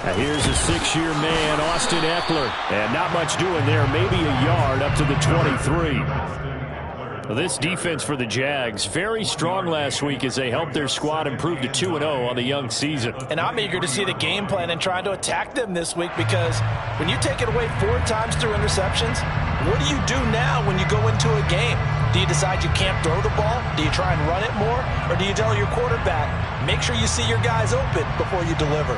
Now here's a 6-year man, Austin Ekeler. And not much doing there, maybe a yard up to the 23. Well, this defense for the Jags, very strong last week as they helped their squad improve to 2-0 on the young season. And I'm eager to see the game plan and trying to attack them this week, because when you take it away 4 times through interceptions, what do you do now when you go into a game? Do you decide you can't throw the ball? Do you try and run it more? Or do you tell your quarterback, make sure you see your guys open before you deliver?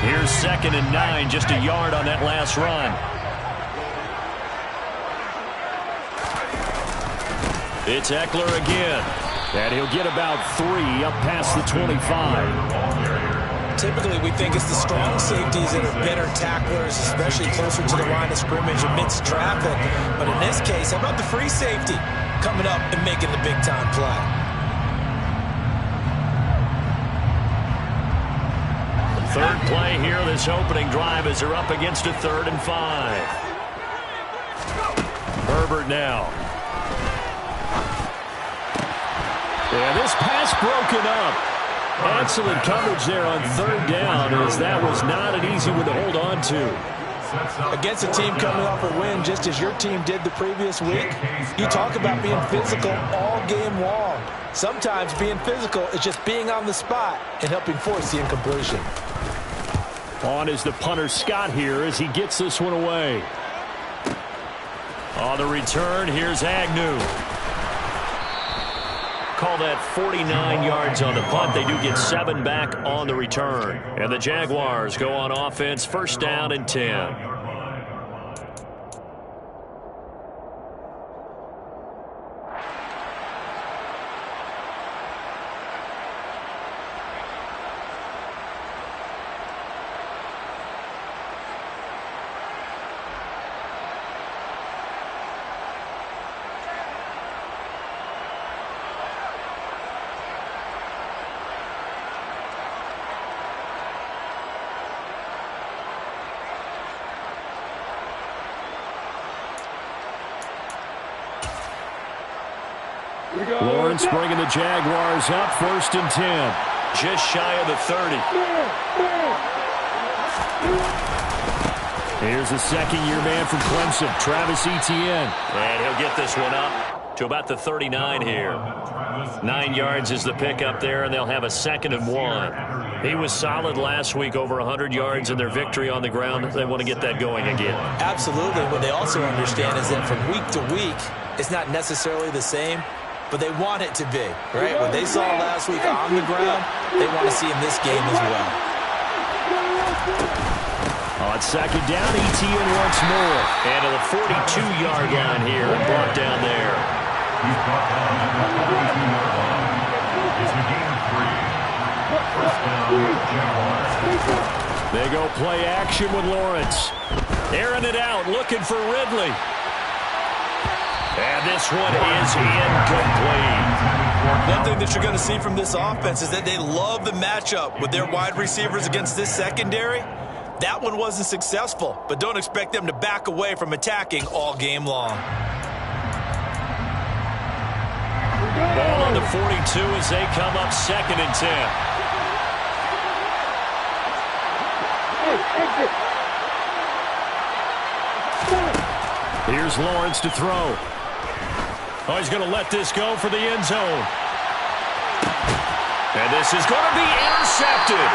Here's 2nd and 9, just a yard on that last run. It's Ekeler again, and he'll get about 3 up past the 25. Typically, we think it's the strong safeties that are better tacklers, especially closer to the line of scrimmage amidst traffic. But in this case, how about the free safety coming up and making the big-time play? Third play here, this opening drive, as they're up against a 3rd and 5. Herbert now. Yeah, this pass broken up. Excellent coverage there on 3rd down, as that was not an easy one to hold on to. Against a team coming off a win just as your team did the previous week, you talk about being physical all game long. Sometimes being physical is just being on the spot and helping force the incompletion. On is the punter Scott here as he gets this one away. On the return, here's Agnew. Call that 49 yards on the punt. They do get 7 back on the return. And the Jaguars go on offense, 1st down and 10. Lawrence bringing the Jaguars up, 1st and 10. Just shy of the 30. Here's the 2nd-year man from Clemson, Travis Etienne. And he'll get this one up to about the 39 here. 9 yards is the pickup there, and they'll have a 2nd and 1. He was solid last week, over 100 yards in their victory on the ground. They want to get that going again. Absolutely. What they also understand is that from week to week, it's not necessarily the same, but they want it to be, right? What they saw last week on the ground, they want to see in this game as well. On 2nd down, Etienne once more. And to the 42-yard line here and brought down there. He's brought down at the 42-yard line. It's a gain of 3. 1st down, Jaguars. They go play action with Lawrence. Airing it out, looking for Ridley. And this one is incomplete. One thing that you're going to see from this offense is that they love the matchup with their wide receivers against this secondary. That one wasn't successful, but don't expect them to back away from attacking all game long. Ball on the 42 as they come up 2nd and 10. Here's Lawrence to throw. Oh, he's going to let this go for the end zone. And this is going to be intercepted.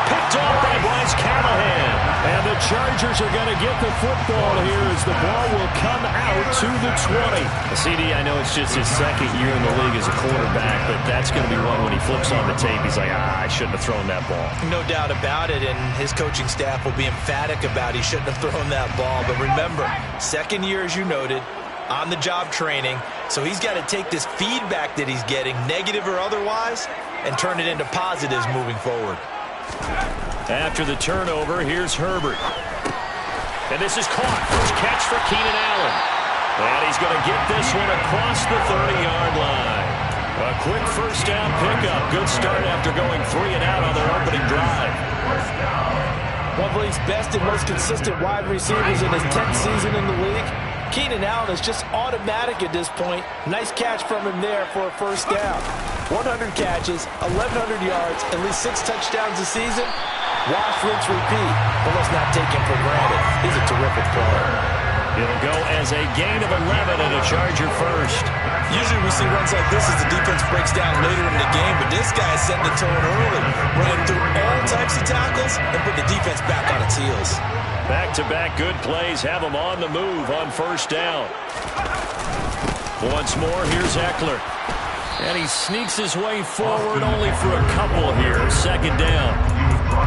Picked off by Bryce Callahan. And the Chargers are going to get the football here as the ball will come out to the 20. CD, I know it's just his 2nd year in the league as a quarterback, but that's going to be one when he flips on the tape. He's like, I shouldn't have thrown that ball. No doubt about it, and his coaching staff will be emphatic about he shouldn't have thrown that ball. But remember, 2nd year, as you noted, on-the-job training, so he's got to take this feedback that he's getting, negative or otherwise, and turn it into positives moving forward. After the turnover, here's Herbert. And this is caught. First catch for Keenan Allen. And he's going to get this one across the 30-yard line. A quick 1st down pickup. Good start after going 3 and out on their opening drive. One of the league's best and most consistent wide receivers in his 10th season in the league. Keenan Allen is just automatic at this point. Nice catch from him there for a 1st down. 100 catches, 1,100 yards, at least 6 touchdowns a season. Wash, rinse, repeat. But let's not take him for granted. He's a terrific player. It'll go as a gain of 11 and a Charger first. Usually we see runs like this as the defense breaks down later in the game, but this guy is setting the tone early, running through all types of tackles and put the defense back on its heels. Back-to-back good plays have him on the move on first down. Once more, here's Eckler. And he sneaks his way forward only for a couple here. Second down.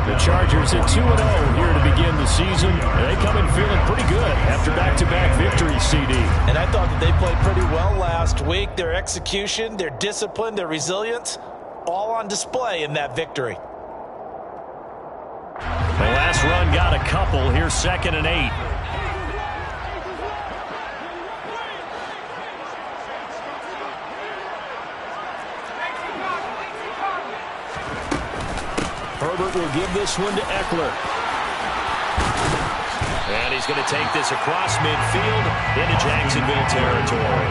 The Chargers at 2-0 here to begin the season. They come in feeling pretty good after back-to-back victories, CD. And I thought that they played pretty well last week. Their execution, their discipline, their resilience, all on display in that victory. The last run got a couple. Here's 2nd and 8. Herbert will give this one to Eckler. And he's going to take this across midfield into Jacksonville territory.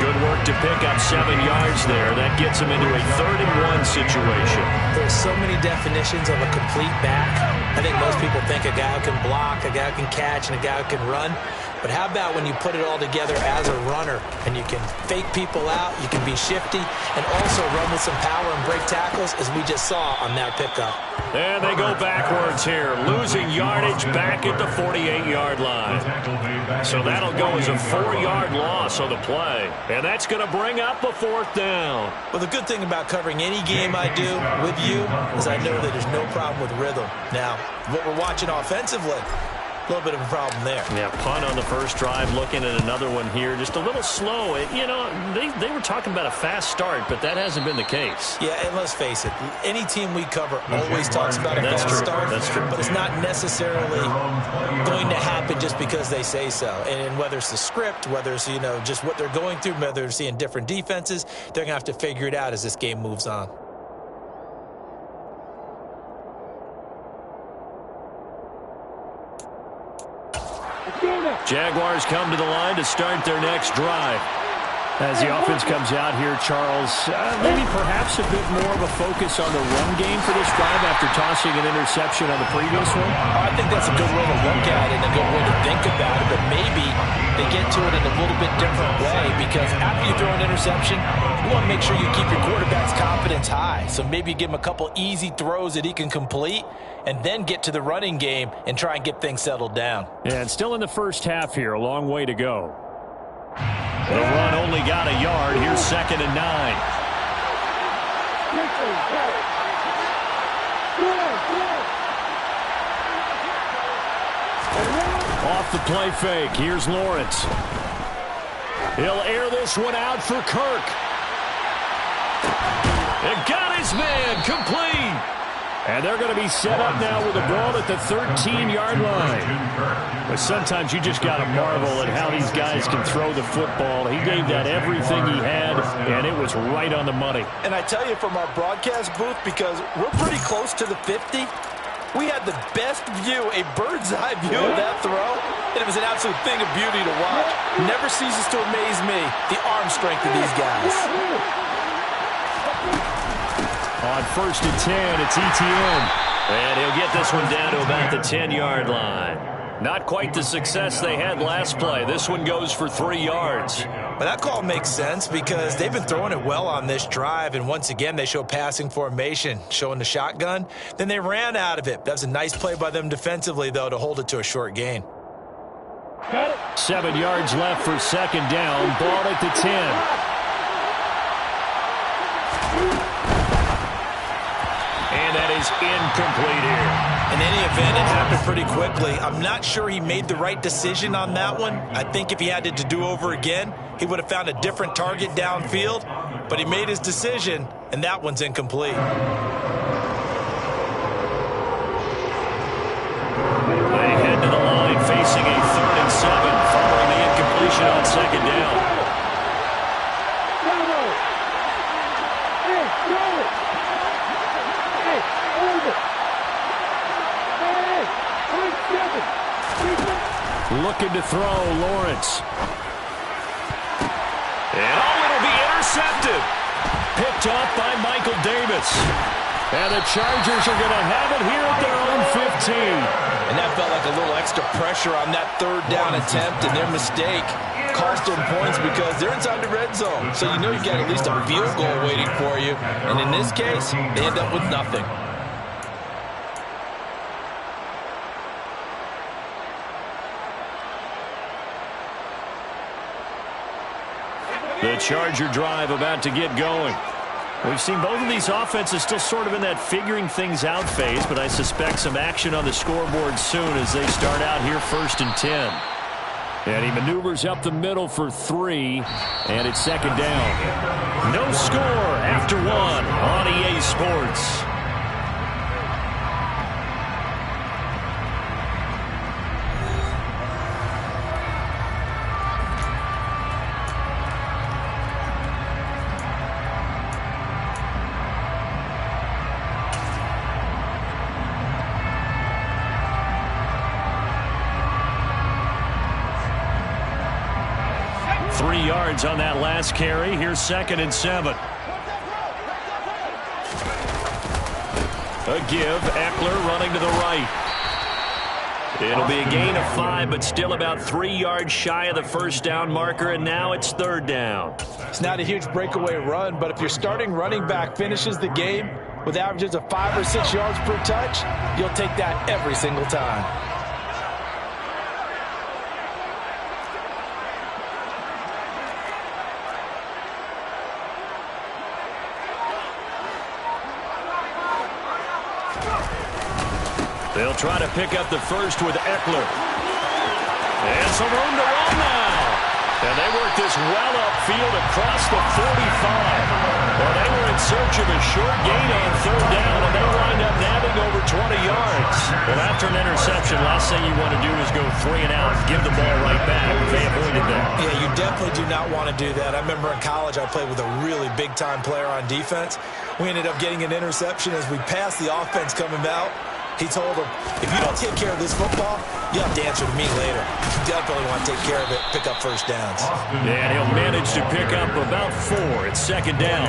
Good work to pick up 7 yards there. That gets him into a 3rd and 1 situation. There's so many definitions of a complete back. I think most people think a guy who can block, a guy who can catch, and a guy who can run. But how about when you put it all together as a runner and you can fake people out, you can be shifty, and also run with some power and break tackles, as we just saw on that pickup. And they go backwards here, losing yardage back at the 48-yard line. So that'll go as a 4-yard loss on the play. And that's going to bring up a 4th down. Well, the good thing about covering any game I do with you is I know that there's no problem with rhythm. Now, what we're watching offensively, a little bit of a problem there. Yeah, punt on the first drive, looking at another one here. Just a little slow. You know, they were talking about a fast start, but that hasn't been the case. Yeah, and let's face it, any team we cover always talks about a fast start. That's true. But it's not necessarily going to happen just because they say so. And whether it's the script, whether it's, you know, just what they're going through, whether they're seeing different defenses, they're going to have to figure it out as this game moves on. Jaguars come to the line to start their next drive. As the offense comes out here, Charles, maybe perhaps a bit more of a focus on the run game for this drive after tossing an interception on the previous one? I think that's a good way to look at it and a good way to think about it, but maybe they get to it in a little bit different way, because after you throw an interception, you want to make sure you keep your quarterback's confidence high. So maybe give him a couple easy throws that he can complete and then get to the running game and try and get things settled down. Yeah, and still in the first half here, a long way to go. The run only got a yard. Here's 2nd and 9. Off the play fake. Here's Lawrence. He'll air this one out for Kirk. And got his man complete. And they're going to be set up now with the ball at the 13-yard line. But sometimes you just got to marvel at how these guys can throw the football. He gave that everything he had, and it was right on the money. And I tell you, from our broadcast booth, because we're pretty close to the 50, we had the best view, a bird's-eye view of that throw, and it was an absolute thing of beauty to watch. Never ceases to amaze me, the arm strength of these guys. On 1st and 10, it's Etienne. And he'll get this one down to about the 10-yard line. Not quite the success they had last play. This one goes for 3 yards. But that call makes sense because they've been throwing it well on this drive, and once again they show passing formation, showing the shotgun. Then they ran out of it. That's a nice play by them defensively, though, to hold it to a short gain. 7 yards left for 2nd down. Ball at the 10. And that is incomplete here. In any event, it happened pretty quickly. I'm not sure he made the right decision on that one. I think if he had it to do over again, he would have found a different target downfield. But he made his decision, and that one's incomplete. They head to the line facing a 3rd and 7 following the incompletion on 2nd down. Looking to throw, Lawrence. And it'll be intercepted. picked off by Michael Davis. And the Chargers are going to have it here at their own 15. And that felt like a little extra pressure on that third down attempt, and their mistake cost them points because they're inside the red zone. So you know you got at least a field goal waiting for you. And in this case, they end up with nothing. The Charger drive about to get going. We've seen both of these offenses still sort of in that figuring things out phase, but I suspect some action on the scoreboard soon as they start out here 1st and 10. And he maneuvers up the middle for 3, and it's 2nd down. No score after 1 on EA Sports. On that last carry. Here's 2nd and 7. A give. Eckler running to the right. It'll be a gain of 5, but still about 3 yards shy of the first down marker, and now it's 3rd down. It's not a huge breakaway run, but if your starting running back finishes the game with averages of 5 or 6 yards per touch, you'll take that every single time. They'll try to pick up the first with Eckler. And some room to run now. And they work this well upfield across the 45. Well, they were in search of a short gain on 3rd down, and they wind up nabbing over 20 yards. Well, after an interception, last thing you want to do is go 3 and out and give the ball right back. They avoided that. Yeah, you definitely do not want to do that. I remember in college I played with a really big-time player on defense. We ended up getting an interception as we passed the offense coming out. He told him, if you don't take care of this football, you'll have to answer to me later. You definitely want to take care of it, pick up first downs. And he'll manage to pick up about 4. It's 2nd down.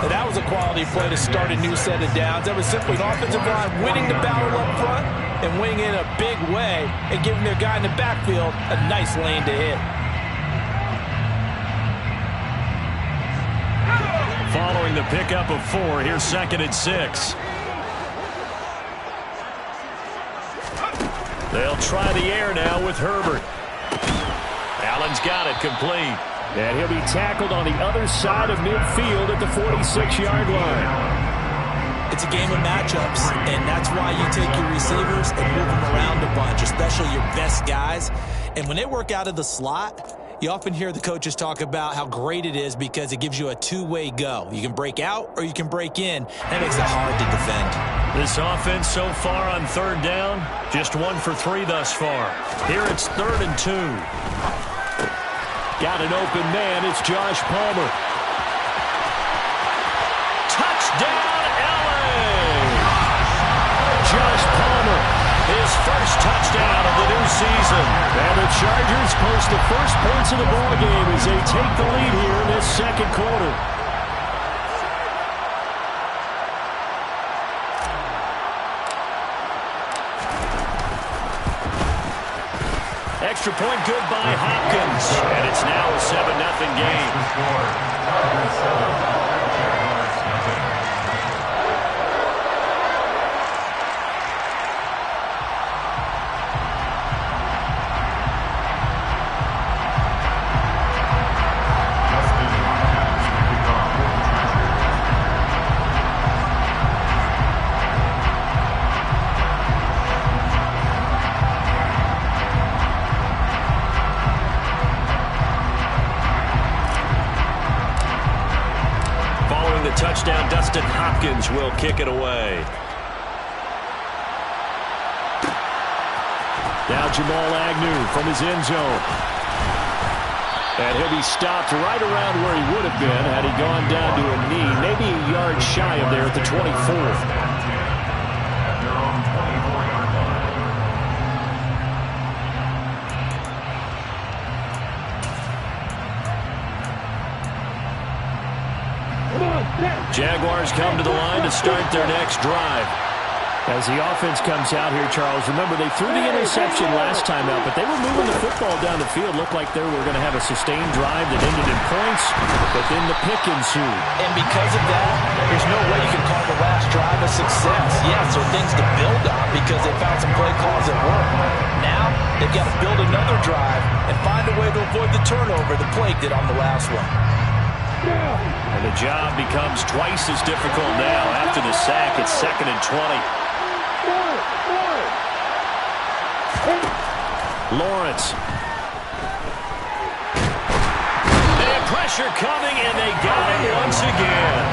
And that was a quality play to start a new set of downs. That was simply an offensive line winning the battle up front and winning in a big way and giving their guy in the backfield a nice lane to hit. Following the pickup of 4, here's 2nd and 6. They'll try the air now with Herbert. Allen's got it complete. And he'll be tackled on the other side of midfield at the 46-yard line. It's a game of matchups, and that's why you take your receivers and move them around a bunch, especially your best guys. And when they work out of the slot, you often hear the coaches talk about how great it is because it gives you a two-way go. You can break out or you can break in. That makes it hard to defend. This offense so far on 3rd down, just 1 for 3 thus far. Here it's 3rd and 2. Got an open man. It's Josh Palmer. Touchdown, LA! Josh Palmer, his first touchdown of the new season. And the Chargers post the first points of the ball game as they take the lead here in this 2nd quarter. Extra point good by Hopkins. And it's now a 7-0 game. Touchdown, Dustin Hopkins will kick it away. Now Jamal Agnew from his end zone. And he'll be stopped right around where he would have been had he gone down to a knee, maybe a yard shy of there at the 24. Jaguars come to the line to start their next drive. As the offense comes out here, Charles, remember they threw the interception last time out, but they were moving the football down the field. Looked like they were going to have a sustained drive that ended in points, but then the pick ensued. And because of that, there's no way you can call the last drive a success. Yes, there are things to build on because they found some play calls that work. Now, they've got to build another drive and find a way to avoid the turnover the Plague did on the last one. And the job becomes twice as difficult now. After the sack, it's 2nd and 20. Lawrence. And pressure coming, and they got him once again.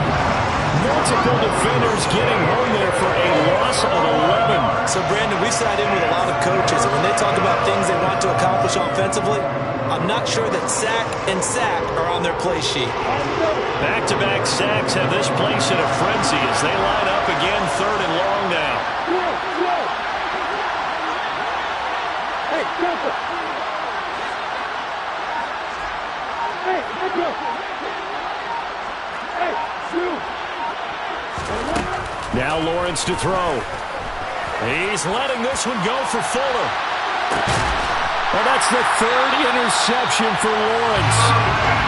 Multiple defenders getting home there for a loss of 11. So, Brandon, we sat in with a lot of coaches, and when they talk about things they want to accomplish offensively, I'm not sure that sack and sack are on their play sheet. Back-to-back sacks have this place in a frenzy as they line up again, 3rd and long now. Now Lawrence to throw. He's letting this one go for Fuller. Well, that's the 3rd interception for Lawrence.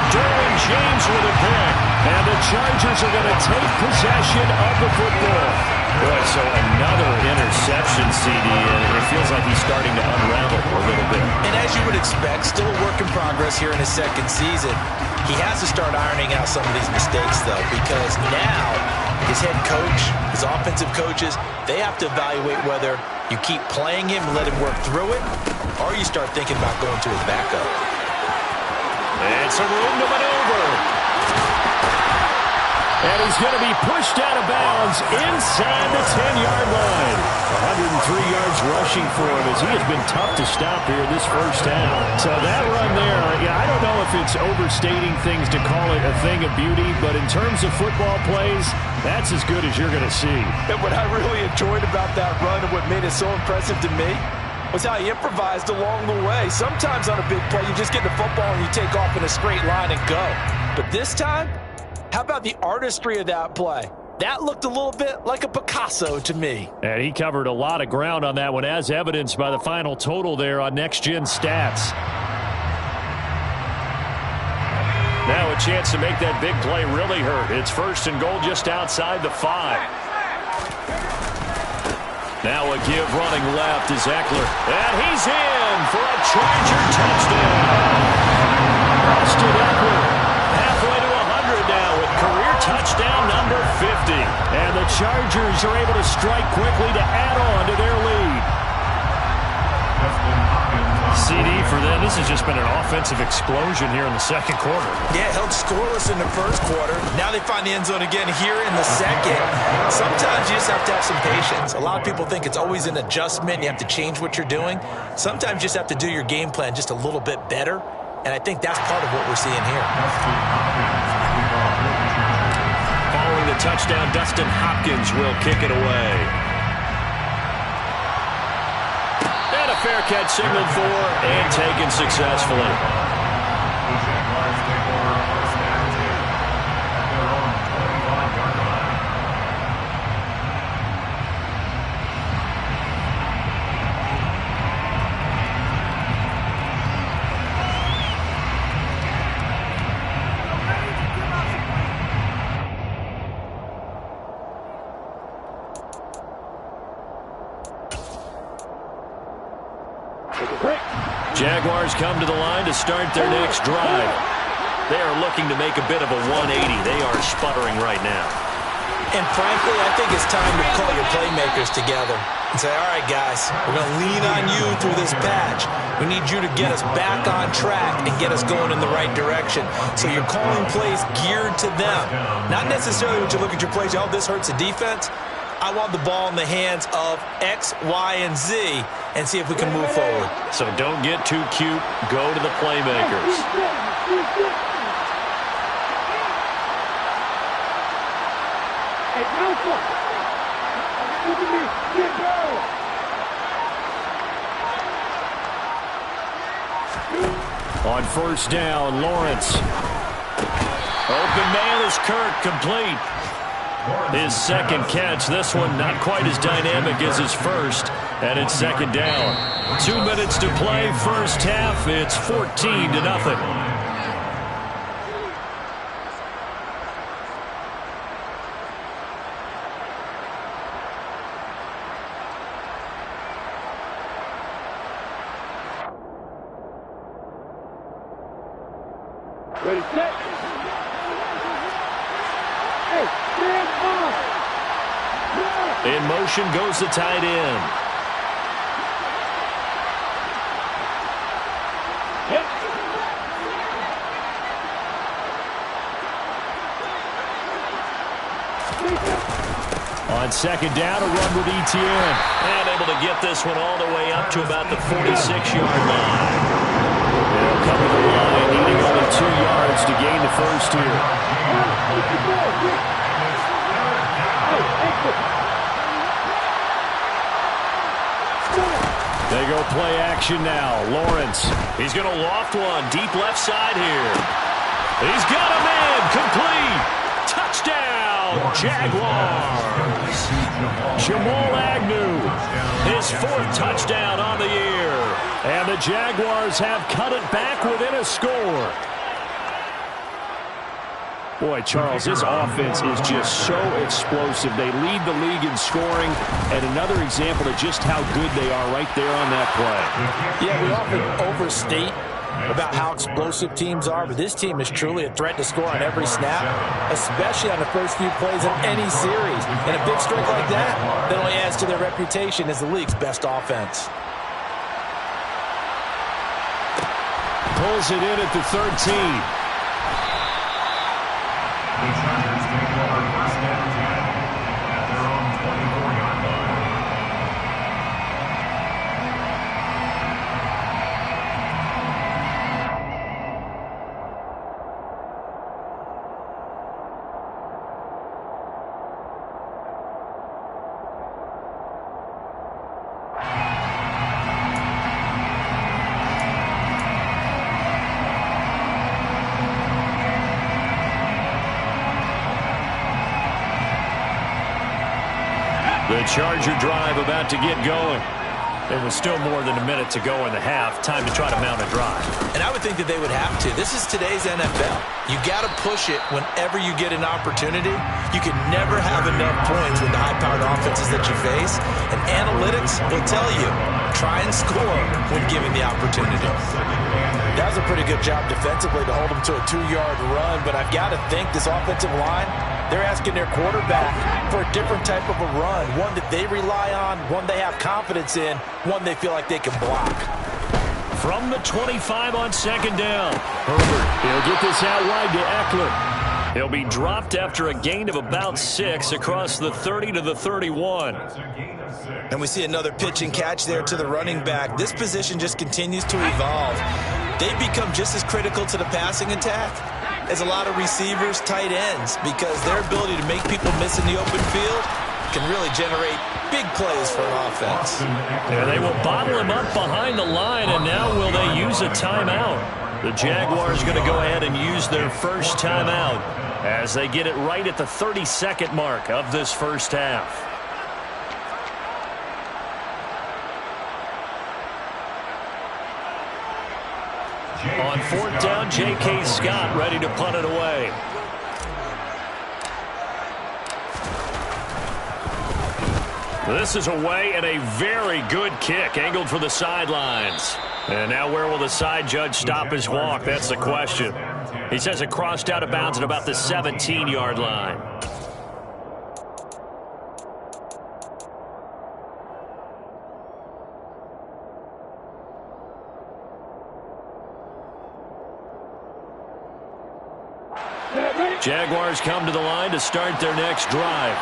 Derwin James with a pick. And the Chargers are going to take possession of the football. Boy, so another interception, CD, and it feels like he's starting to unravel a little bit. And as you would expect, still a work in progress here in his 2nd season. He has to start ironing out some of these mistakes, though, because now his head coach, his offensive coaches, they have to evaluate whether you keep playing him and let him work through it, or you start thinking about going to his backup. And some room to maneuver. And he's going to be pushed out of bounds inside the 10-yard line. 103 yards rushing for him as he has been tough to stop here this first half. So that run there, yeah, I don't know if it's overstating things to call it a thing of beauty, but in terms of football plays, that's as good as you're going to see. And what I really enjoyed about that run and what made it so impressive to me was how he improvised along the way. Sometimes on a big play, you just get the football and you take off in a straight line and go. But this time, how about the artistry of that play? That looked a little bit like a Picasso to me. And he covered a lot of ground on that one, as evidenced by the final total there on Next Gen Stats. Now a chance to make that big play really hurt. It's 1st and goal just outside the 5. Now a give running left is Eckler. And he's in for a Charger touchdown. Austin Eckler halfway to 100 now with career touchdown number 50. And the Chargers are able to strike quickly to add on to their lead. CD for them, this has just been an offensive explosion here in the 2nd quarter. Yeah, held scoreless in the 1st quarter. Now they find the end zone again here in the 2nd. Sometimes you just have to have some patience. A lot of people think it's always an adjustment. You have to change what you're doing. Sometimes you just have to do your game plan just a little bit better. And I think that's part of what we're seeing here. Following the touchdown, Dustin Hopkins will kick it away. And a fair catch signaled for and taken successfully. The Jaguars take over 1st and 10 at their own 25-yard line. Jaguars come to the line to start their next drive. They are looking to make a bit of a 180. They are sputtering right now. And frankly, I think it's time to call your playmakers together and say, all right, guys, we're going to lean on you through this patch. We need you to get us back on track and get us going in the right direction. So you're calling plays geared to them. Not necessarily when you look at your plays, oh, this hurts the defense. I want the ball in the hands of X, Y, and Z and see if we can move forward. So don't get too cute. Go to the playmakers. On 1st down, Lawrence. Open man is Kirk, complete. His second catch. This one not quite as dynamic as his first. And it's second down. 2 minutes to play. First half. It's 14-0. Ready, set. Hey, stand up. In motion goes the tight end. Yep. On second down, a run with Etienne. And able to get this one all the way up to about the 46-yard line. They'll cover the line, needing only 2 yards to gain the first here. They go play action now. Lawrence, he's going to loft one deep left side here. He's got a man, complete. Touchdown, Jaguars. Jamal Agnew, his 4th touchdown on the year. And the Jaguars have cut it back within a score. Boy, Charles, this offense is just so explosive. They lead the league in scoring, and another example of just how good they are right there on that play. Yeah, we often overstate about how explosive teams are, but this team is truly a threat to score on every snap, especially on the first few plays of any series. And a big strike like that only adds to their reputation as the league's best offense. Pulls it in at the 13. The Chargers take over first and 10 at their own 24-yard line. The Charger drive about to get going. There was still more than a minute to go in the half. Time to try to mount a drive. And I would think that they would have to. This is today's NFL. You got to push it whenever you get an opportunity. You can never have enough points with the high-powered offenses that you face. And analytics will tell you, try and score when given the opportunity. That was a pretty good job defensively to hold them to a 2-yard run. But I've got to think this offensive line, they're asking their quarterback for a different type of a run, one that they rely on, one they have confidence in, one they feel like they can block. From the 25 on second down. Herbert, he'll get this out wide to Eckler. He'll be dropped after a gain of about 6 across the 30 to the 31. And we see another pitch and catch there to the running back. This position just continues to evolve. They become just as critical to the passing attack as a lot of receivers, tight ends, because their ability to make people miss in the open field can really generate big plays for an offense. Yeah, they will bottle him up behind the line, and now will they use a timeout? The Jaguars going to go ahead and use their first timeout as they get it right at the 30-second mark of this first half. On fourth down, J.K. Scott ready to punt it away. This is away and a very good kick, angled for the sidelines. And now where will the side judge stop his walk? That's the question. He says it crossed out of bounds at about the 17-yard line. Jaguars come to the line to start their next drive.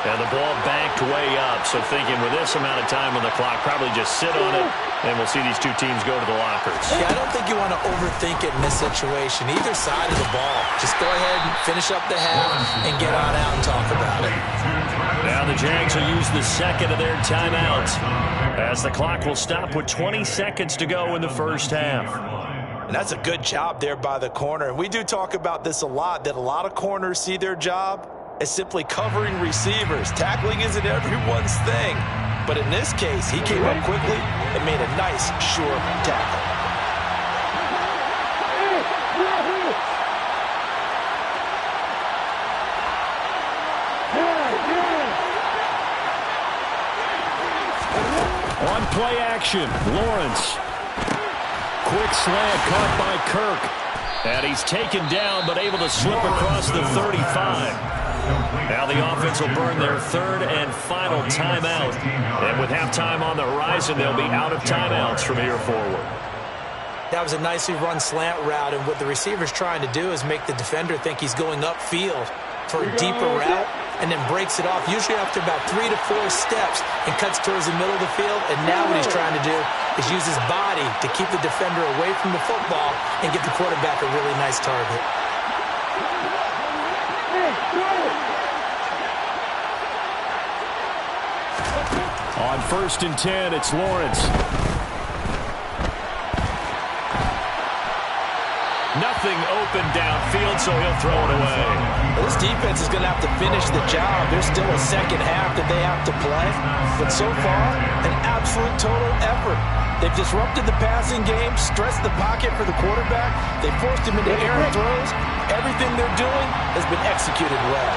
And the ball banked way up. So thinking with this amount of time on the clock, probably just sit on it, and we'll see these two teams go to the lockers. Yeah, I don't think you want to overthink it in this situation. Either side of the ball. Just go ahead and finish up the half and get on out and talk about it. Now the Jags will use the second of their timeouts as the clock will stop with 20 seconds to go in the first half. And that's a good job there by the corner. And we do talk about this a lot, that a lot of corners see their job as simply covering receivers. Tackling isn't everyone's thing. But in this case, he came up quickly and made a nice, sure tackle. On play action, Lawrence. Quick slant caught by Kirk. And he's taken down, but able to slip across the 35. Now the offense will burn their third and final timeout. And with halftime on the horizon, they'll be out of timeouts from here forward. That was a nicely run slant route, and what the receiver's trying to do is make the defender think he's going upfield for a deeper route, and then breaks it off, usually after about 3 to 4 steps, and cuts towards the middle of the field. And now what he's trying to do is use his body to keep the defender away from the football and get the quarterback a really nice target. On 1st and 10, it's Lawrence. Nothing open downfield, so he'll throw it away. Well, this defense is going to have to finish the job. There's still a second half that they have to play. But so far, an absolute total effort. They've disrupted the passing game, stressed the pocket for the quarterback. They forced him into errant throws. Everything they're doing has been executed well.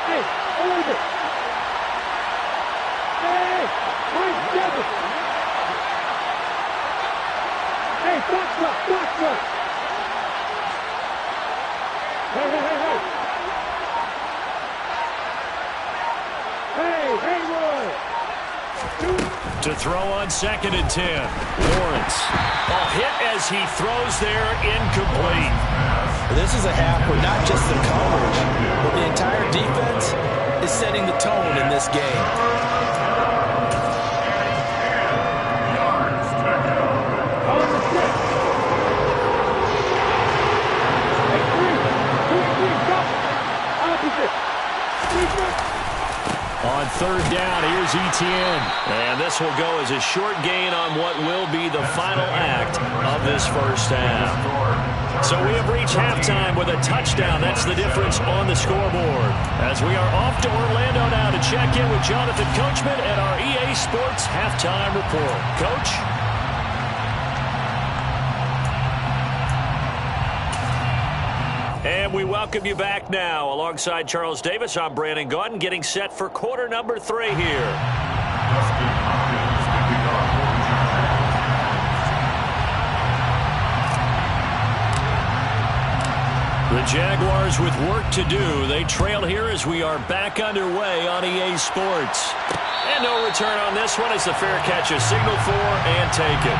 Hey, hold it. Hey, Mike Devin. Hey, box up. Hey. Hey, Hayward. To throw on 2nd and 10, Lawrence. Hit as he throws there, incomplete. This is a half where not just the coverage, but the entire defense is setting the tone in this game. On 3rd down, here's Etienne. And this will go as a short gain on what will be the final act of this first half. So we have reached halftime with a touchdown. That's the difference on the scoreboard. As we are off to Orlando now to check in with Jonathan Coachman at our EA Sports Halftime Report. Coach? And we welcome you back now. Alongside Charles Davis, I'm Brandon Gaudin, getting set for quarter number 3 here. The Jaguars with work to do. They trail here as we are back underway on EA Sports. And no return on this one as the fair catch is signaled for and taken.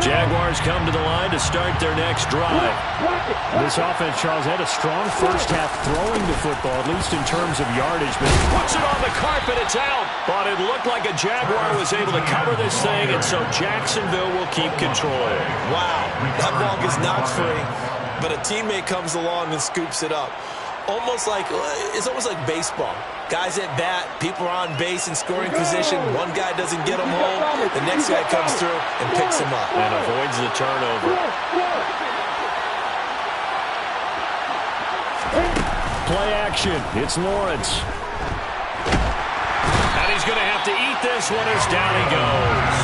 Jaguars come to the line to start their next drive. This offense, Charles, had a strong first half throwing the football, at least in terms of yardage, but puts it on the carpet, it's out. But it looked like a Jaguar was able to cover this thing, and so Jacksonville will keep control. Wow, that ball gets knocked free, but a teammate comes along and scoops it up. It's almost like baseball. Guys at bat, people are on base in scoring position. One guy doesn't get him home. The next guy comes through and picks him up. And avoids the turnover. Play action. It's Lawrence. And he's going to have to eat this one as down he goes.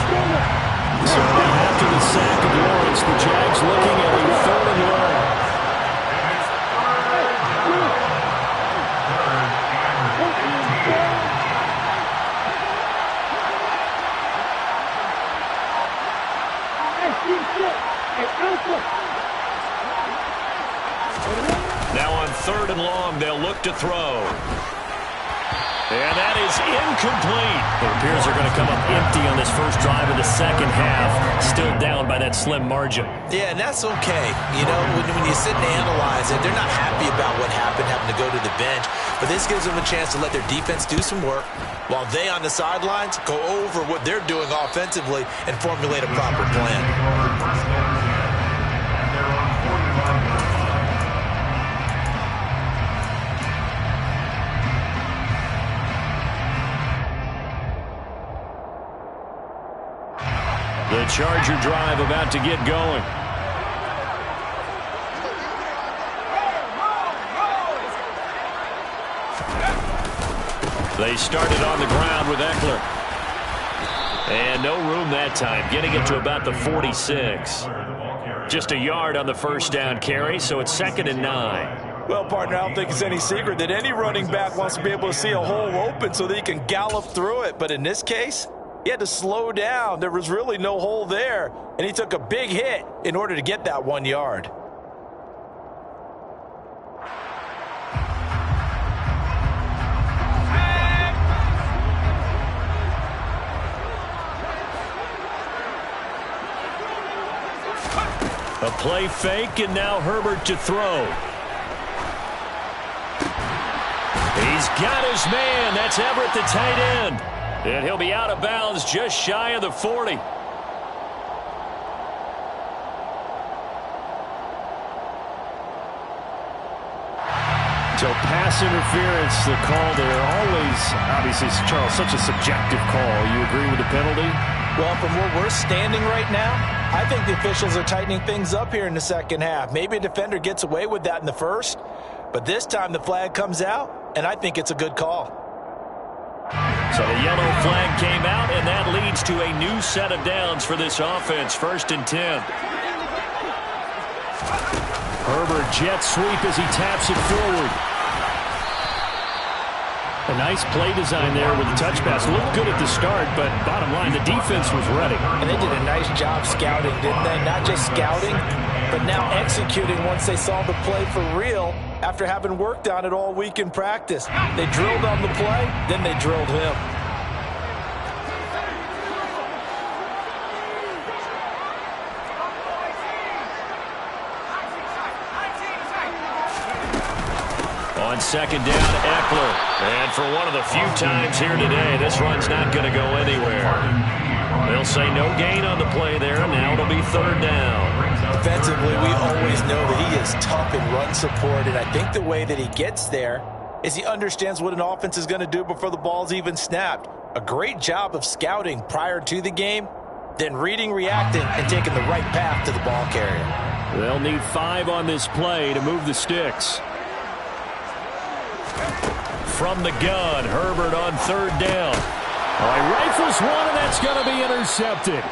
So now after the sack of Lawrence, the Jags looking at a 3rd and long. Now on 3rd and long, they'll look to throw. And that is incomplete. It appears they're going to come up empty on this first drive of the second half. Still down by that slim margin. Yeah, and that's okay. You know, when you sit and analyze it, they're not happy about what happened, having to go to the bench. But this gives them a chance to let their defense do some work while they on the sidelines go over what they're doing offensively and formulate a proper plan. Charger drive about to get going. They started on the ground with Eckler. And no room that time, getting it to about the 46. Just a yard on the first down carry, so it's 2nd and 9. Well, partner, I don't think it's any secret that any running back wants to be able to see a hole open so that he can gallop through it. But in this case, he had to slow down. There was really no hole there, and he took a big hit in order to get that 1 yard. A play fake, and now Herbert to throw. He's got his man. That's Everett, the tight end. And he'll be out of bounds just shy of the 40. So pass interference, the call there. Always, obviously, Charles, such a subjective call. You agree with the penalty? Well, from where we're standing right now, I think the officials are tightening things up here in the second half. Maybe a defender gets away with that in the first, but this time the flag comes out, and I think it's a good call. So the yellow flag came out, and that leads to a new set of downs for this offense. 1st and 10. Herbert jet sweep as he taps it forward. A nice play design there with the touch pass. Looked good at the start, but bottom line, the defense was ready. And they did a nice job scouting, didn't they? Not just scouting, but now executing once they saw the play for real after having worked on it all week in practice. They drilled on the play, then they drilled him. On 2nd down, Eckler. And for one of the few times here today, this run's not going to go anywhere. They'll say no gain on the play there, and now it'll be 3rd down. Defensively, we always know that he is tough in run support, and I think the way that he gets there is he understands what an offense is going to do before the ball's even snapped. A great job of scouting prior to the game, then reading, reacting, and taking the right path to the ball carrier. They'll need 5 on this play to move the sticks. From the gun, Herbert on 3rd down. All right, rifles one, and that's going to be intercepted.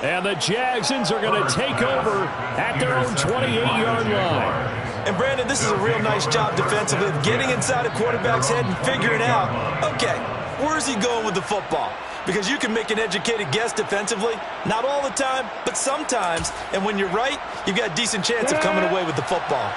And the Jagsons are going to take over at their own 28-yard line. And, Brandon, this is a real nice job defensively of getting inside a quarterback's head and figuring out, okay, where's he going with the football? Because you can make an educated guess defensively. Not all the time, but sometimes. And when you're right, you've got a decent chance of coming away with the football.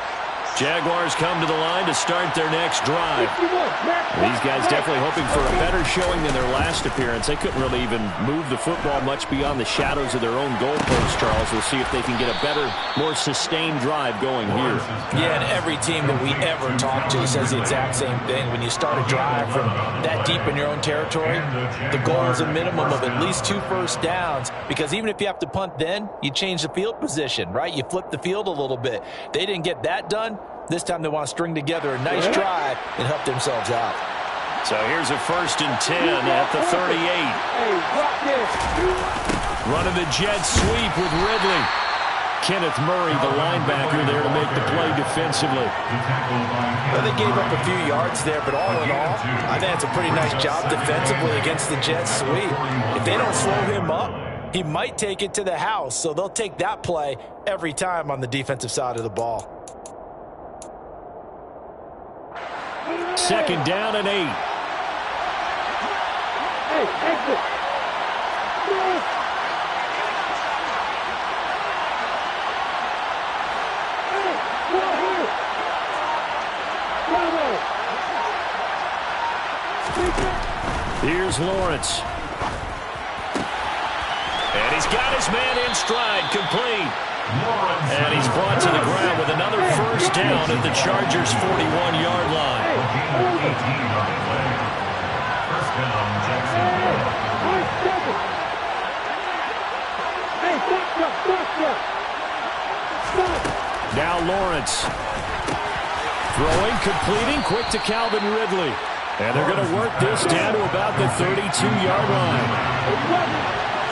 Jaguars come to the line to start their next drive. These guys definitely hoping for a better showing than their last appearance. They couldn't really even move the football much beyond the shadows of their own goalpost, Charles. We'll see if they can get a better, more sustained drive going here. Yeah, and every team that we ever talk to says the exact same thing. When you start a drive from that deep in your own territory, the goal is a minimum of at least 2 first downs, because even if you have to punt then, you change the field position, right? You flip the field a little bit. They didn't get that done. This time they want to string together a nice drive and help themselves out. So here's a 1st and 10 at the 38. Running the jet sweep with Ridley. Kenneth Murray, the linebacker, there to make the play defensively. Well, they gave up a few yards there, but all in all, I think it's a pretty nice job defensively against the jet sweep. If they don't slow him up, he might take it to the house, so they'll take that play every time on the defensive side of the ball. 2nd down and 8. Hey, exit. Here's Lawrence. And he's got his man in stride, complete. And he's brought to the ground with another 1st down at the Chargers' 41-yard line. 1st down, Jacksonville. Now Lawrence. Throwing, completing, quick to Calvin Ridley. And they're going to work this down to about the 32-yard line.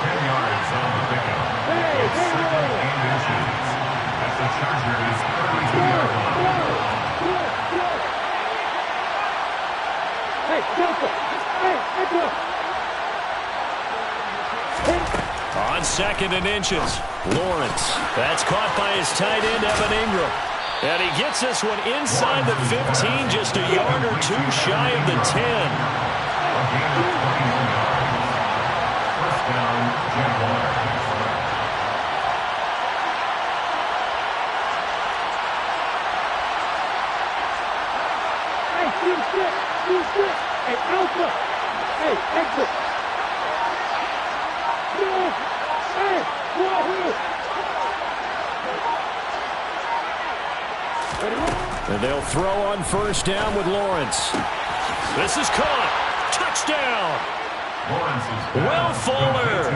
10 yards on the pickup. Chargers 32-yard line. Hey, Delta! Hey, Edward! On 2nd and inches, Lawrence. That's caught by his tight end, Evan Ingram. And he gets this one inside the 15, just a yard or two shy of the 10. A gain of 21 yards. First down, Jaguars. Hey, you sit! Hey, Alpha! Hey, exit! No! Hey, Wahoo! And they'll throw on first down with Lawrence. This is caught. Touchdown! Will Fuller,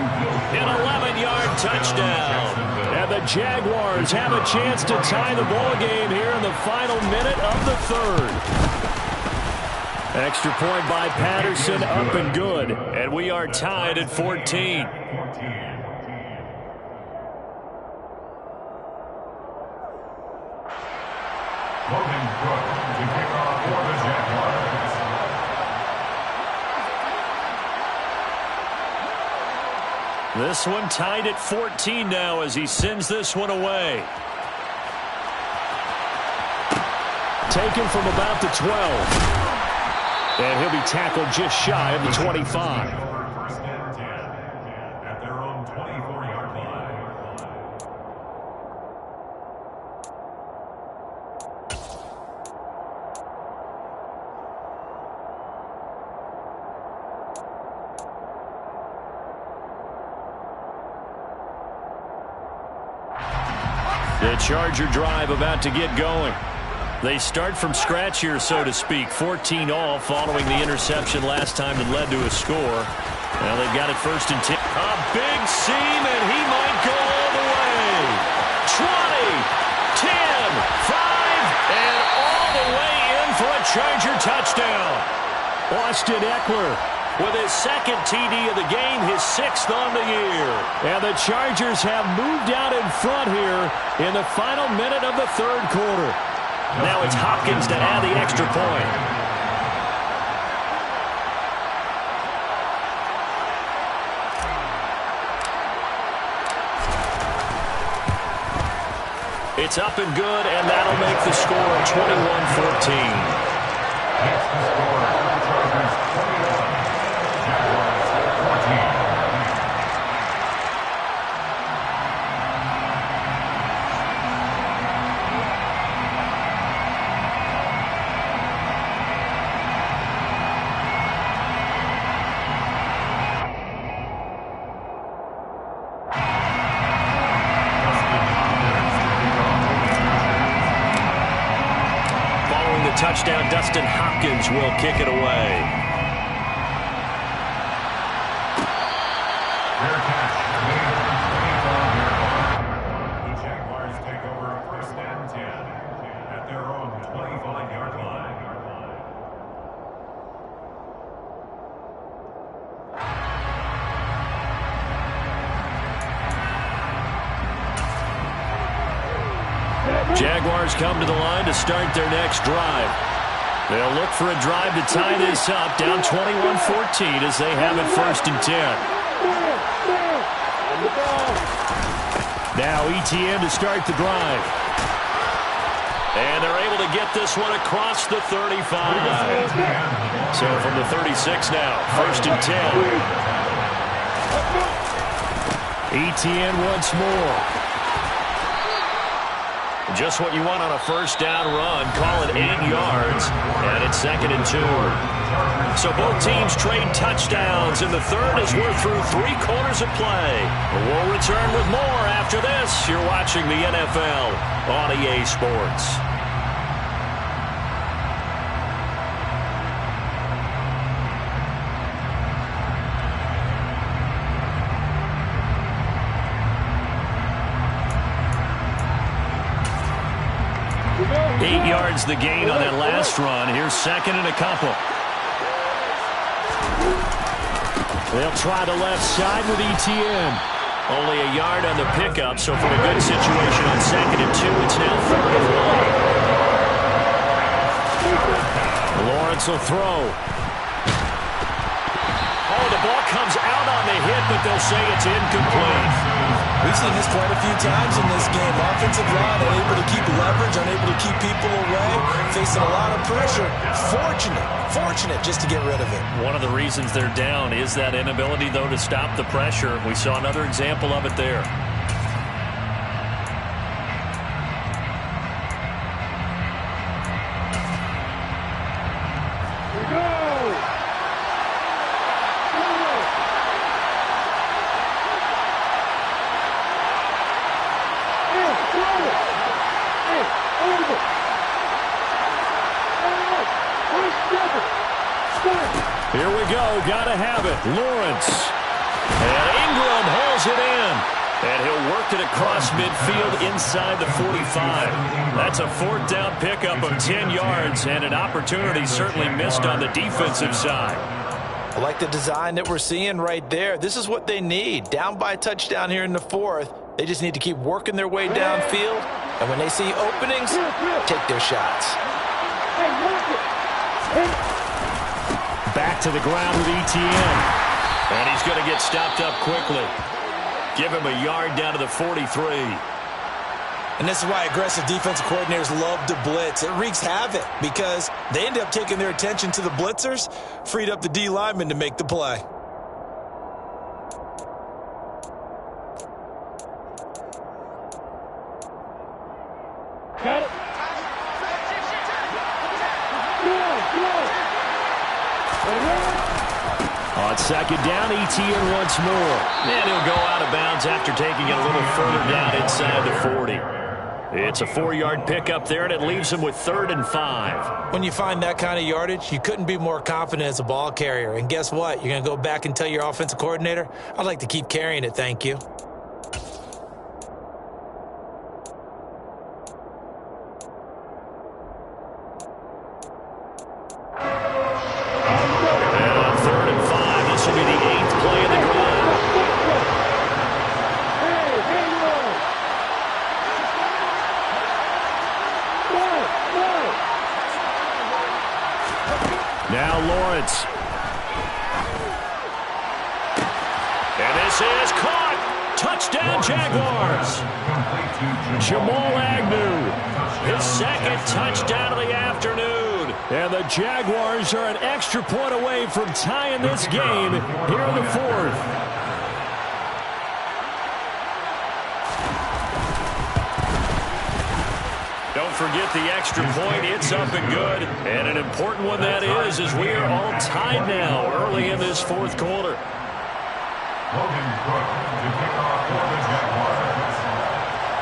an 11-yard touchdown. And the Jaguars have a chance to tie the ball game here in the final minute of the third. Extra point by Patterson, up and good. And we are tied at 14. Logan Cook to kick off for the Jaguars. This one tied at 14 now as he sends this one away. Taken from about the 12. And he'll be tackled just shy of the 25. First and 10 at their own 24-yard line. The Charger drive about to get going. They start from scratch here, so to speak. 14-all following the interception last time that led to a score. Well, they've got it first and 10. A big seam, and he might go all the way. 20, 10, 5, and all the way in for a Charger touchdown. Austin Eckler with his second TD of the game, his 6th on the year. And the Chargers have moved out in front here in the final minute of the third quarter. Now it's Hopkins to add the extra point. It's up and good, and that'll make the score 21-14. That's the score for the Chargers 21, Jaguars 14. Touchdown, Dustin Hopkins will kick it away. Fair catch. The Jaguars take over first and 10 at their own 25-yard line. Jaguars come to the line to start their next drive. They'll look for a drive to tie this up, down 21-14 as they have it first and 10. Now ETN to start the drive. And they're able to get this one across the 35. So from the 36 now, first and 10. ETN once more. Just what you want on a first down run. Call it 8 yards. And it's 2nd and 2. So both teams trade touchdowns in the third as we're through 3 quarters of play. We'll return with more after this. You're watching the NFL on EA Sports. The gain on that last run. Here's 2nd and a couple. They'll try the left side with ETN. Only a yard on the pickup, so from a good situation on 2nd and 2, it's now 3rd and 1. Lawrence will throw. Oh, the ball comes out on the hit, but they'll say it's incomplete. We've seen this quite a few times in this game. Offensive line unable to keep leverage, unable to keep people away, facing a lot of pressure. Fortunate just to get rid of it. One of the reasons they're down is that inability, though, to stop the pressure. We saw another example of it there. Here we go. Gotta have it. Lawrence. And Ingram holds it in. And he'll work it across midfield inside the 45. That's a 4th down pickup of 10 yards and an opportunity certainly missed on the defensive side. I like the design that we're seeing right there. This is what they need. Down by a touchdown here in the 4th. They just need to keep working their way downfield. And when they see openings, take their shots. Back to the ground with Etienne. And he's going to get stopped up quickly. Give him a yard down to the 43. And this is why aggressive defensive coordinators love to blitz. It wreaks havoc because they end up taking their attention to the blitzers, freed up the D lineman to make the play. Got it. On 2nd down, Etienne once more. And he'll go out of bounds after taking it a little further down inside the 40. It's a 4-yard pickup there, and it leaves him with 3rd and 5. When you find that kind of yardage, you couldn't be more confident as a ball carrier. And guess what? You're going to go back and tell your offensive coordinator, I'd like to keep carrying it, thank you. Now Lawrence. And this is caught. Touchdown Jaguars. Jamal Agnew. His 2nd touchdown of the afternoon. And the Jaguars are an extra point away from tying this game here in the 4th. Don't forget the extra point. It's up and good. And an important one that is, as we are all tied now early in this 4th quarter. Logan Cook to kick off for the Jaguars.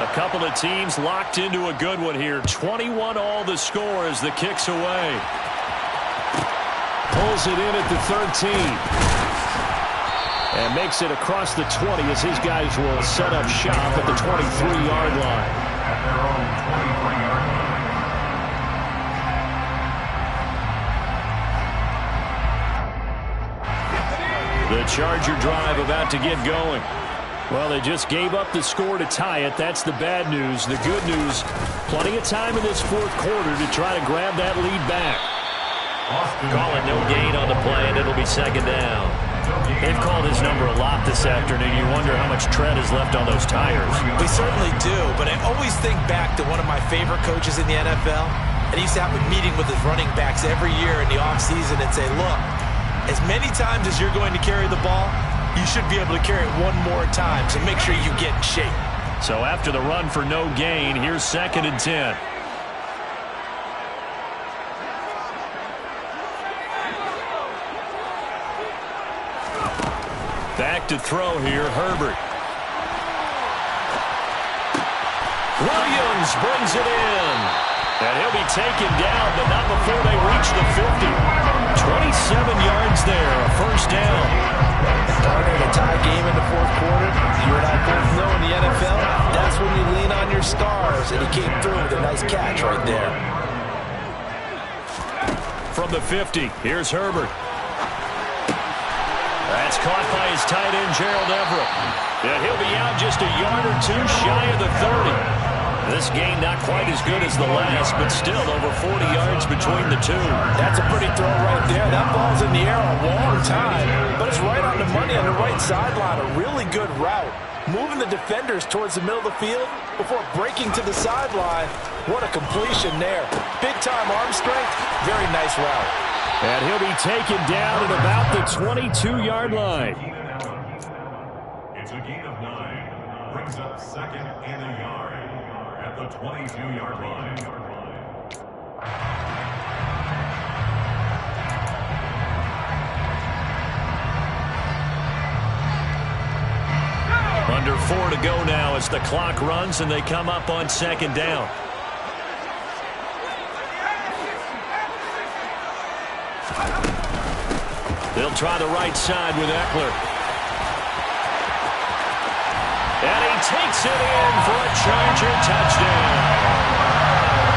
A couple of teams locked into a good one here. 21 all the score as the kick's away. Pulls it in at the 13. And makes it across the 20 as his guys will set up shop at the 23-yard line. At their own 23-yard line. The Charger drive about to get going. Well, they just gave up the score to tie it. That's the bad news. The good news, plenty of time in this 4th quarter to try to grab that lead back. Call it no gain on the play, and it'll be 2nd down. They've called his number a lot this afternoon. You wonder how much tread is left on those tires. We certainly do, but I always think back to one of my favorite coaches in the NFL. And he used to have a meeting with his running backs every year in the offseason and say, look, as many times as you're going to carry the ball, you should be able to carry it one more time, so make sure you get in shape. So after the run for no gain, here's 2nd and 10. Back to throw here, Herbert. Williams brings it in. And he'll be taken down, but not before they reach the 50. 27 yards there, a 1st down. Starting a tie game in the 4th quarter, you and I both know in the NFL, that's when you lean on your stars, and he came through with a nice catch right there. From the 50, here's Herbert. That's caught by his tight end, Gerald Everett. And he'll be out just a yard or two shy of the 30. This game not quite as good as the last, but still over 40 yards between the two. That's a pretty throw right there. That ball's in the air a long time, but it's right on the money on the right sideline. A really good route. Moving the defenders towards the middle of the field before breaking to the sideline. What a completion there. Big-time arm strength. Very nice route. And he'll be taken down at about the 22-yard line. It's a gain of 9. Brings up second and a yard at the 22-yard line. Under 4 to go now as the clock runs and they come up on second down. They'll try the right side with Eckler. And he takes it in for a Charger touchdown.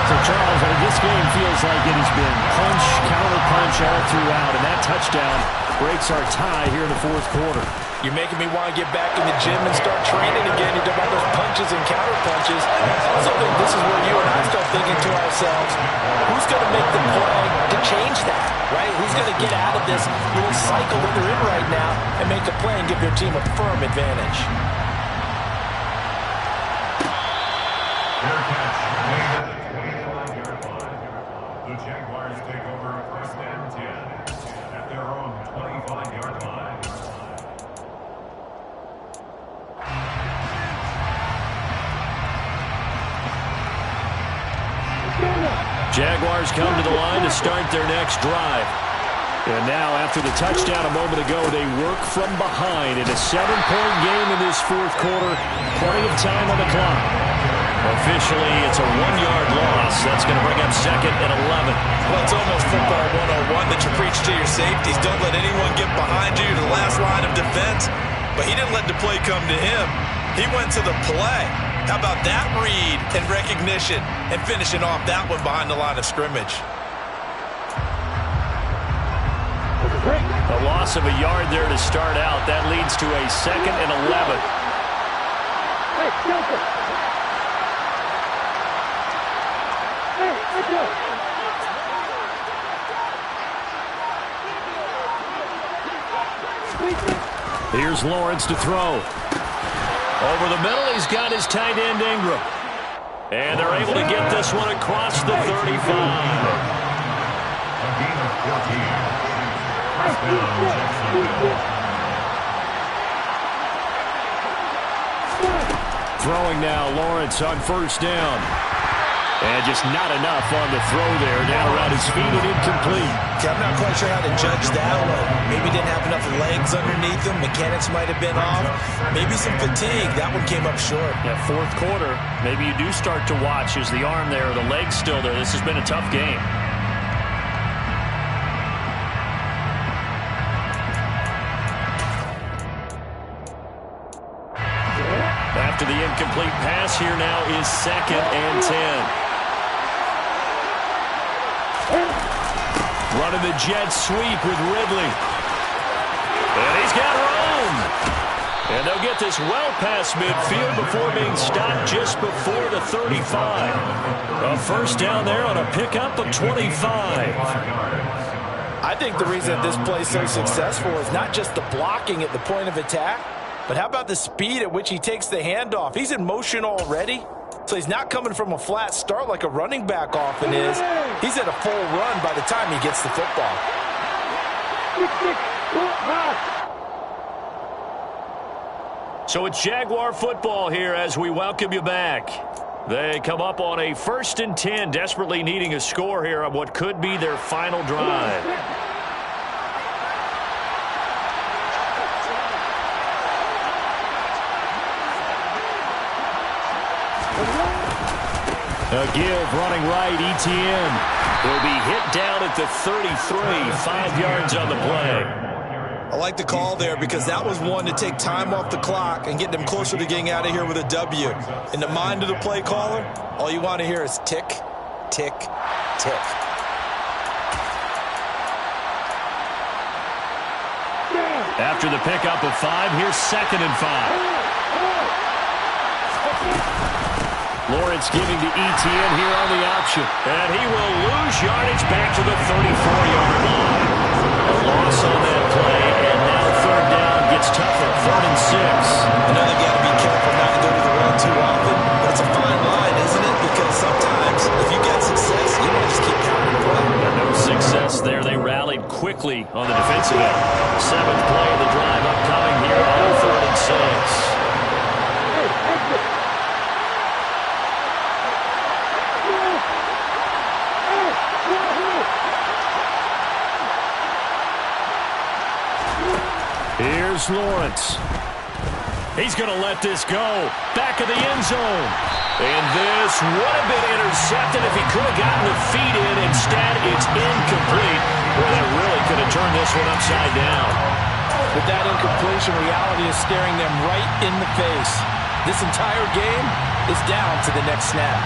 So, Charles, this game feels like it has been punch, counter-punch all throughout, and that touchdown breaks our tie here in the fourth quarter. You're making me want to get back in the gym and start training again. You do all those punches and counter punches. I also think this is where you and I start thinking to ourselves, who's going to make the play to change that, right? Who's going to get out of this little cycle that they're in right now and make a play and give their team a firm advantage? Fair catch made at the 25-yard line. The Jaguars take over first and 10 at their own 25-yard line. Jaguars come to the line to start their next drive. And now, after the touchdown a moment ago, they work from behind in a 7-point game in this fourth quarter. Plenty of time on the clock. Officially, it's a 1-yard loss. That's going to bring up second and 11. Well, it's almost football 101 that you preach to your safeties. Don't let anyone get behind you to the last line of defense. But he didn't let the play come to him. He went to the play. How about that read and recognition and finishing off that one behind the line of scrimmage? A loss of a yard there to start out. That leads to a second and 11. Hey, Shelton. Hey, Echo. Here's Lawrence to throw. Over the middle, he's got his tight end Ingram. And they're able to get this one across the 35. A gain of 14. First down, Jacksonville. Throwing now, Lawrence on first down. And just not enough on the throw there. Down around his feet and incomplete. I'm not quite sure how to judge that one. Maybe didn't have enough legs underneath him. Mechanics might have been off. Maybe some fatigue. That one came up short. Yeah, fourth quarter, maybe you do start to watch. Is the arm there, the leg's still there? This has been a tough game. After the incomplete pass, here now is second and 10. Running the jet sweep with Ridley. And he's got room. And they'll get this well past midfield before being stopped just before the 35. A first down there on a pickup of 25. I think the reason that this play is so successful is not just the blocking at the point of attack, but how about the speed at which he takes the handoff? He's in motion already, so he's not coming from a flat start like a running back often is. He's at a full run by the time he gets the football. So it's Jaguar football here as we welcome you back. They come up on a 1st and 10, desperately needing a score here on what could be their final drive. A give running right, Etienne will be hit down at the 33, 5 yards on the play. I like the call there because that was one to take time off the clock and get them closer to getting out of here with a W. In the mind of the play caller, all you want to hear is tick, tick, tick. After the pickup of 5, here's 2nd and 5. Lawrence giving to Etienne here on the option. And he will lose yardage back to the 34-yard line. A loss on that play, and now third down gets tougher. 3rd and 6. I know they've got to be careful not to go to the run too often, but it's a fine line, isn't it? Because sometimes if you get success, you want to just keep pounding the play. No success there. They rallied quickly on the defensive end. 7th play of the drive upcoming here on 3rd and 6. Here's Lawrence. He's going to let this go. Back of the end zone. And this would have been intercepted if he could have gotten the feet in. Instead, it's incomplete. Boy, that really could have turned this one upside down. With that incompletion, reality is staring them right in the face. This entire game is down to the next snap.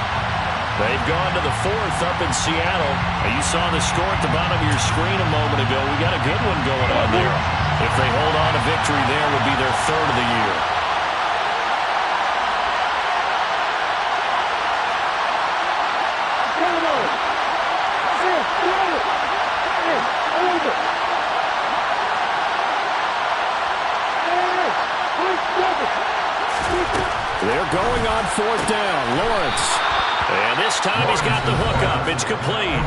They've gone to the 4th up in Seattle. You saw the score at the bottom of your screen a moment ago. We got a good one going on there. If they hold on to victory, there would be their 3rd of the year. They're going on 4th down. Lawrence. And this time he's got the hook up. It's complete.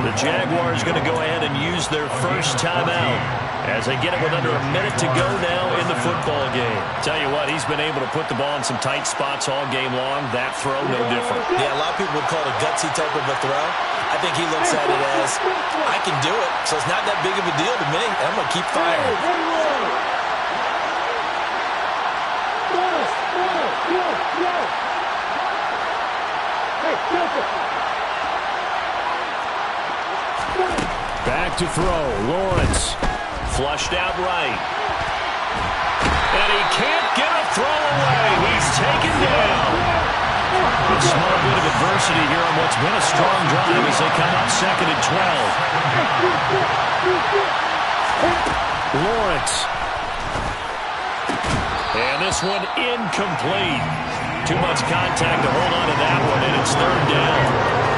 The Jaguars going to go ahead and use their first timeout as they get it with under a minute to go now in the football game. Tell you what, he's been able to put the ball in some tight spots all game long. That throw, no different. Yeah, a lot of people would call it a gutsy type of a throw. I think he looks at it as, I can do it, so it's not that big of a deal to me, and I'm going to keep firing. Back to throw. Lawrence. Flushed out right. And he can't get a throw away. He's taken down. A small bit of adversity here on what's been a strong drive as they come up 2nd and 12. Lawrence. And this one incomplete. Too much contact to hold on to that one, and it's 3rd down.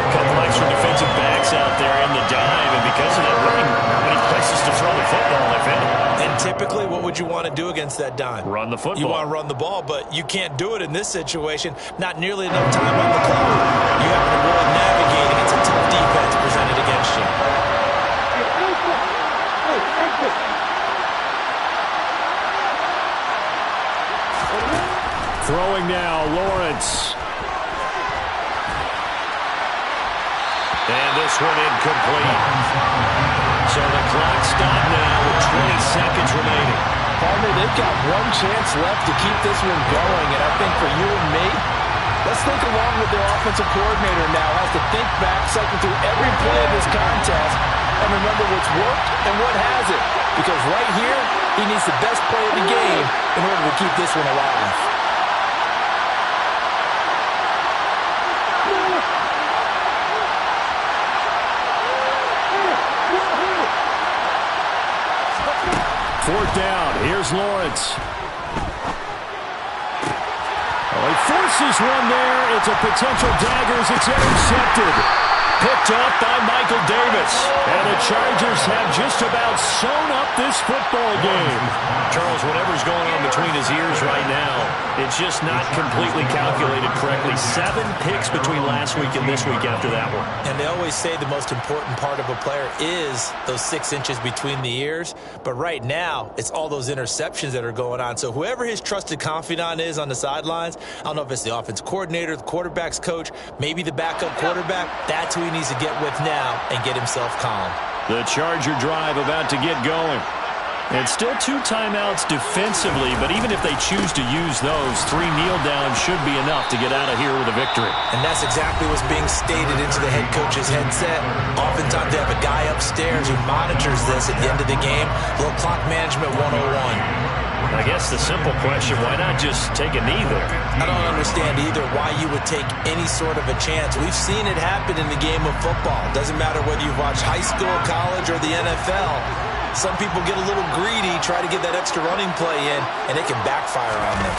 A couple extra defensive backs out there in the dive, and because of that, really not many places to throw the football, if any. And typically, what would you want to do against that dime? Run the football. You want to run the ball, but you can't do it in this situation. Not nearly enough time on the clock. You have to really navigate against a tough defense presented against you. Throwing now, Lawrence. And this one incomplete. So the clock stopped now with 20 seconds remaining. Partner, they've got one chance left to keep this one going, and I think for you and me, let's think along with their offensive coordinator now. Has to think back, cycle through every play of this contest, and remember what's worked and what hasn't. Because right here, he needs the best play of the game in order to keep this one alive. Fourth down. Here's Lawrence. Oh, he forces one there. It's a potential dagger as it's intercepted. Picked up by Michael Davis. And the Chargers have just about sewn up this football game. Charles, whatever's going on between his ears right now, it's just not completely calculated correctly. 7 picks between last week and this week after that one. And they always say the most important part of a player is those 6 inches between the ears. But right now, it's all those interceptions that are going on. So whoever his trusted confidant is on the sidelines, I don't know if it's the offense coordinator, the quarterback's coach, maybe the backup quarterback, that's who he needs to get with now and get himself calm. The Charger drive about to get going. And still 2 timeouts defensively, but even if they choose to use those, 3 kneel downs should be enough to get out of here with a victory. And that's exactly what's being stated into the head coach's headset. Oftentimes they have a guy upstairs who monitors this at the end of the game. Little clock management 101. I guess the simple question, why not just take a knee there? I don't understand either why you would take any sort of a chance. We've seen it happen in the game of football. Doesn't matter whether you've watched high school, college, or the NFL. Some people get a little greedy, try to get that extra running play in, and it can backfire on them.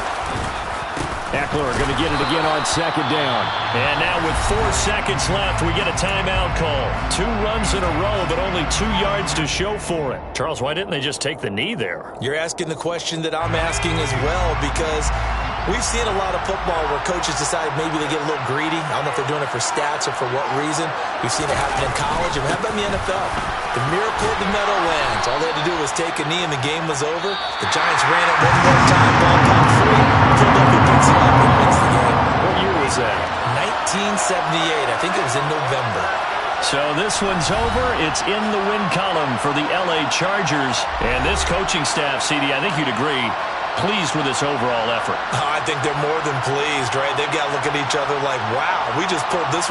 Eckler going to get it again on second down. And now with 4 seconds left, we get a timeout call. 2 runs in a row, but only 2 yards to show for it. Charles, why didn't they just take the knee there? You're asking the question that I'm asking as well, because we've seen a lot of football where coaches decide maybe they get a little greedy. I don't know if they're doing it for stats or for what reason. We've seen it happen in college, and how about in the NFL? The miracle of the Meadowlands. All they had to do was take a knee, and the game was over. The Giants ran it one more time, ball caught free. Philadelphia picks it up and wins the game. What year was that? 1978. I think it was in November. So this one's over. It's in the win column for the L.A. Chargers. And this coaching staff, CD, I think you'd agree, pleased with this overall effort. I think they're more than pleased, right? They've got to look at each other like, wow, we just pulled this